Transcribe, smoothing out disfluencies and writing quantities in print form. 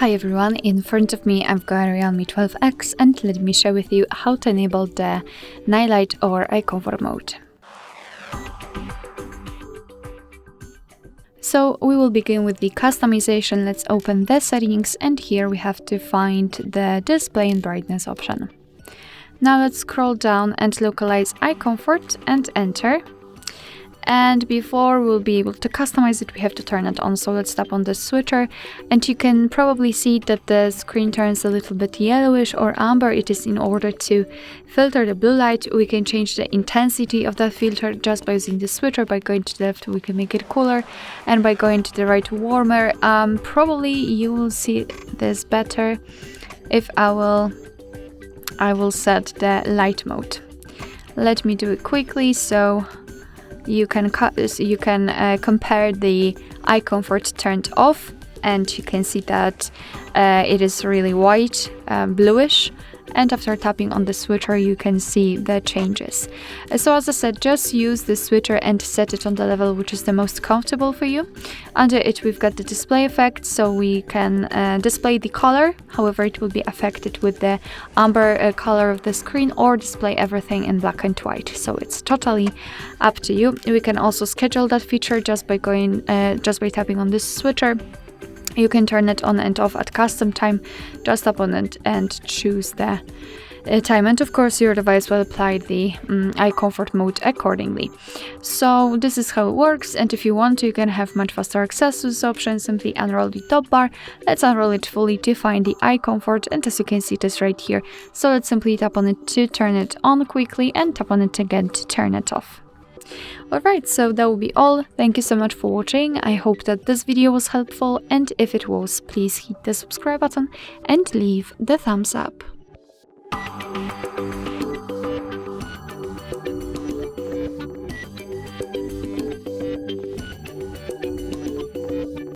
Hi everyone, in front of me I've got a Realme 12X and let me share with you how to enable the night light or eye comfort mode. So we will begin with the customization. Let's open the settings and here we have to find the display and brightness option. Now let's scroll down and localize eye comfort and enter. And before we'll be able to customize it, we have to turn it on. So let's tap on the switcher and you can probably see that the screen turns a little bit yellowish or amber. It is in order to filter the blue light. We can change the intensity of that filter just by using the switcher. By going to the left, we can make it cooler, and by going to the right, warmer. Probably you will see this better if I will set the light mode. Let me do it quickly so you can compare the eye comfort turned off, and you can see that it is really white, bluish, and after tapping on the switcher you can see the changes. So as I said, just use the switcher and set it on the level which is the most comfortable for you. Under it we've got the display effect, so we can display the color, however it will be affected with the amber color of the screen, or display everything in black and white, so it's totally up to you. We can also schedule that feature just by tapping on this switcher. You can turn it on and off at custom time. Just tap on it and choose the time, and of course your device will apply the eye comfort mode accordingly. So this is how it works, and if you want to, you can have much faster access to this option. Simply unroll the top bar. Let's unroll it fully to find the eye comfort, and as you can see, it is right here. So let's simply tap on it to turn it on quickly and tap on it again to turn it off. Alright, so that will be all. Thank you so much for watching. I hope that this video was helpful, and if it was, please hit the subscribe button and leave the thumbs up.